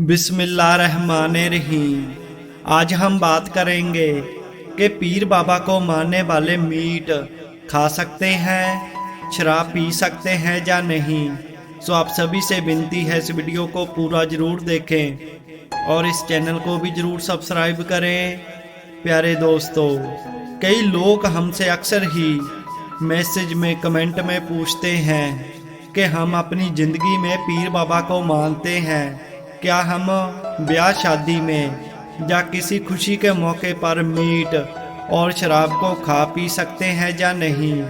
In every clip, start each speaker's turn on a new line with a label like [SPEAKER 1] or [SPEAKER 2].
[SPEAKER 1] बिस्मिल्लाहिर्रहमानिर्रहीम। आज हम बात करेंगे कि पीर बाबा को मानने वाले मीट खा सकते हैं, शराब पी सकते हैं या नहीं। सो आप सभी से विनती है इस वीडियो को पूरा ज़रूर देखें और इस चैनल को भी ज़रूर सब्सक्राइब करें। प्यारे दोस्तों, कई लोग हमसे अक्सर ही मैसेज में कमेंट में पूछते हैं कि हम अपनी ज़िंदगी में पीर बाबा को मानते हैं, क्या हम ब्याह शादी में या किसी खुशी के मौके पर मीट और शराब को खा पी सकते हैं या नहीं।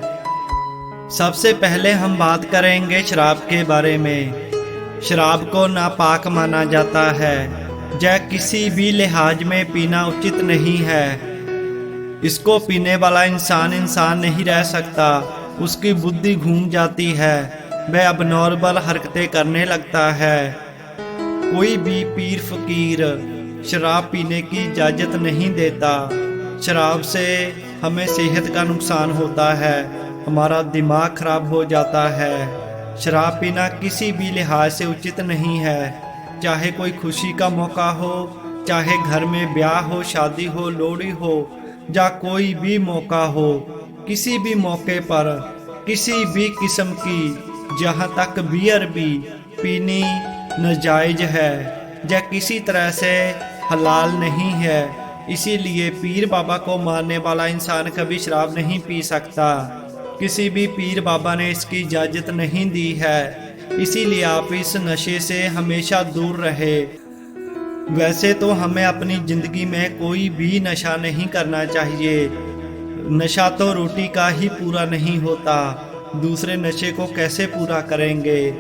[SPEAKER 1] सबसे पहले हम बात करेंगे शराब के बारे में। शराब को नापाक माना जाता है, यह किसी भी लिहाज में पीना उचित नहीं है। इसको पीने वाला इंसान नहीं रह सकता, उसकी बुद्धि घूम जाती है, वह अबनॉर्मल हरकतें करने लगता है। कोई भी पीर फकीर शराब पीने की इजाज़त नहीं देता। शराब से हमें सेहत का नुकसान होता है, हमारा दिमाग खराब हो जाता है। शराब पीना किसी भी लिहाज से उचित नहीं है, चाहे कोई खुशी का मौका हो, चाहे घर में ब्याह हो, शादी हो, लोहड़ी हो या कोई भी मौका हो। किसी भी मौके पर किसी भी किस्म की, जहाँ तक बियर भी पीनी नाजायज़ है या किसी तरह से हलाल नहीं है। इसीलिए पीर बाबा को मानने वाला इंसान कभी शराब नहीं पी सकता। किसी भी पीर बाबा ने इसकी इजाज़त नहीं दी है। इसीलिए आप इस नशे से हमेशा दूर रहे। वैसे तो हमें अपनी ज़िंदगी में कोई भी नशा नहीं करना चाहिए। नशा तो रोटी का ही पूरा नहीं होता, दूसरे नशे को कैसे पूरा करेंगे।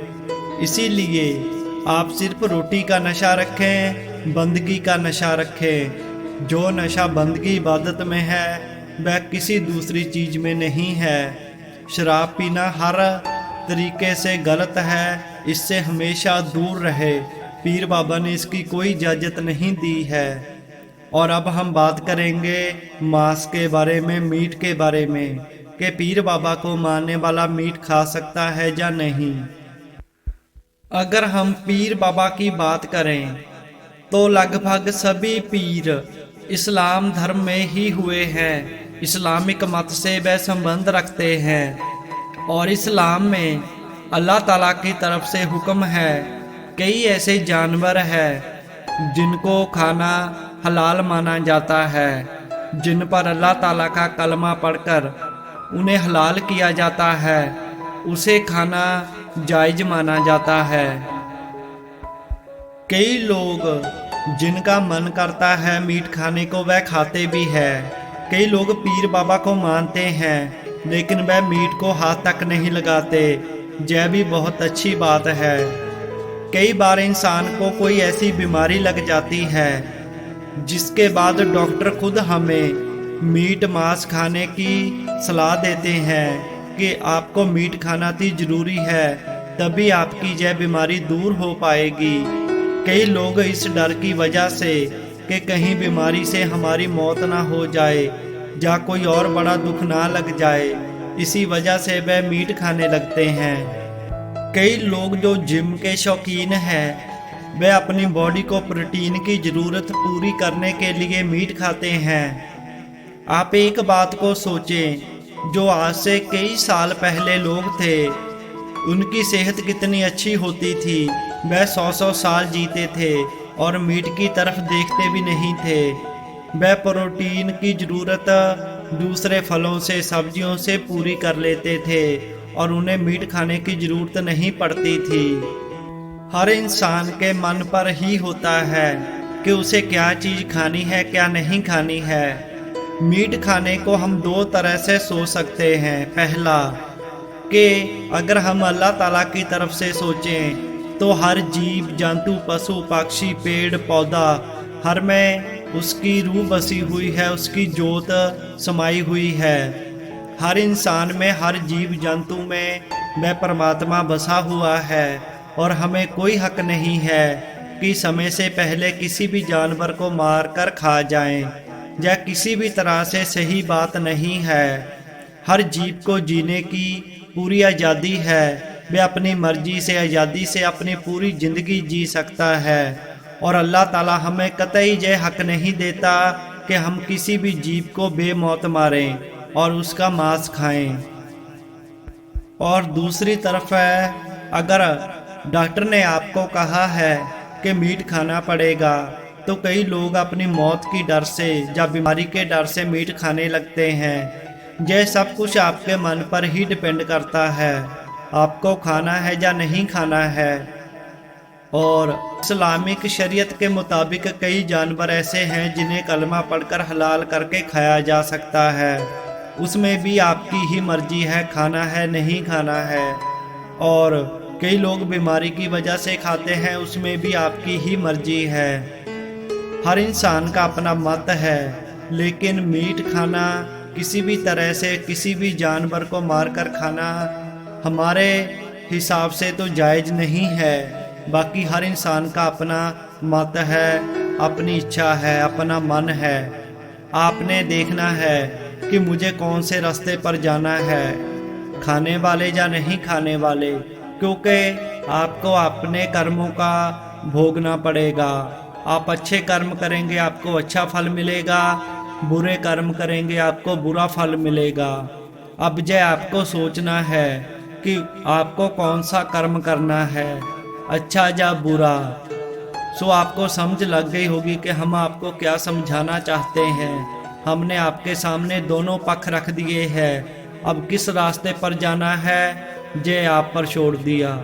[SPEAKER 1] इसीलिए आप सिर्फ रोटी का नशा रखें, बंदगी का नशा रखें। जो नशा बंदगी इबादत में है वह किसी दूसरी चीज़ में नहीं है। शराब पीना हर तरीके से गलत है, इससे हमेशा दूर रहे। पीर बाबा ने इसकी कोई इजाज़त नहीं दी है। और अब हम बात करेंगे मांस के बारे में, मीट के बारे में, कि पीर बाबा को मानने वाला मीट खा सकता है या नहीं। अगर हम पीर बाबा की बात करें तो लगभग सभी पीर इस्लाम धर्म में ही हुए हैं। इस्लामिक मत से वह संबंध रखते हैं और इस्लाम में अल्लाह ताला की तरफ से हुक्म है। कई ऐसे जानवर हैं जिनको खाना हलाल माना जाता है, जिन पर अल्लाह ताला का कलमा पढ़कर उन्हें हलाल किया जाता है, उसे खाना जायज़ माना जाता है। कई लोग जिनका मन करता है मीट खाने को वह खाते भी है। कई लोग पीर बाबा को मानते हैं लेकिन वह मीट को हाथ तक नहीं लगाते। यह भी बहुत अच्छी बात है। कई बार इंसान को कोई ऐसी बीमारी लग जाती है जिसके बाद डॉक्टर खुद हमें मीट मांस खाने की सलाह देते हैं कि आपको मीट खाना तो ज़रूरी है, तभी आपकी यह बीमारी दूर हो पाएगी। कई लोग इस डर की वजह से कि कहीं बीमारी से हमारी मौत ना हो जाए या कोई और बड़ा दुख ना लग जाए, इसी वजह से वह मीट खाने लगते हैं। कई लोग जो जिम के शौकीन हैं वह अपनी बॉडी को प्रोटीन की ज़रूरत पूरी करने के लिए मीट खाते हैं। आप एक बात को सोचें, जो आज से कई साल पहले लोग थे उनकी सेहत कितनी अच्छी होती थी। वह 100-100 साल जीते थे और मीट की तरफ देखते भी नहीं थे। वह प्रोटीन की ज़रूरत दूसरे फलों से, सब्जियों से पूरी कर लेते थे और उन्हें मीट खाने की ज़रूरत नहीं पड़ती थी। हर इंसान के मन पर ही होता है कि उसे क्या चीज़ खानी है, क्या नहीं खानी है। मीट खाने को हम दो तरह से सोच सकते हैं। पहला कि अगर हम अल्लाह ताला की तरफ से सोचें तो हर जीव जंतु, पशु पक्षी, पेड़ पौधा, हर में उसकी रूह बसी हुई है, उसकी जोत समाई हुई है। हर इंसान में, हर जीव जंतु में वह परमात्मा बसा हुआ है और हमें कोई हक नहीं है कि समय से पहले किसी भी जानवर को मार कर खा जाएं। यह किसी भी तरह से सही बात नहीं है। हर जीव को जीने की पूरी आज़ादी है। वह अपनी मर्जी से, आज़ादी से अपनी पूरी ज़िंदगी जी सकता है और अल्लाह ताला हमें कतई ये हक नहीं देता कि हम किसी भी जीव को बेमौत मारें और उसका मांस खाएं। और दूसरी तरफ है, अगर डॉक्टर ने आपको कहा है कि मीट खाना पड़ेगा, तो कई लोग अपनी मौत की डर से या बीमारी के डर से मीट खाने लगते हैं। यह सब कुछ आपके मन पर ही डिपेंड करता है, आपको खाना है या नहीं खाना है। और इस्लामिक शरीयत के मुताबिक कई जानवर ऐसे हैं जिन्हें कलमा पढ़कर हलाल करके खाया जा सकता है, उसमें भी आपकी ही मर्जी है खाना है नहीं खाना है। और कई लोग बीमारी की वजह से खाते हैं, उसमें भी आपकी ही मर्जी है। हर इंसान का अपना मत है, लेकिन मीट खाना, किसी भी तरह से किसी भी जानवर को मारकर खाना हमारे हिसाब से तो जायज़ नहीं है। बाकी हर इंसान का अपना मत है, अपनी इच्छा है, अपना मन है। आपने देखना है कि मुझे कौन से रास्ते पर जाना है, खाने वाले या नहीं खाने वाले, क्योंकि आपको अपने कर्मों का भोगना पड़ेगा। आप अच्छे कर्म करेंगे आपको अच्छा फल मिलेगा, बुरे कर्म करेंगे आपको बुरा फल मिलेगा। अब ये आपको सोचना है कि आपको कौन सा कर्म करना है, अच्छा या बुरा। सो आपको समझ लग गई होगी कि हम आपको क्या समझाना चाहते हैं। हमने आपके सामने दोनों पक्ष रख दिए हैं, अब किस रास्ते पर जाना है ये आप पर छोड़ दिया।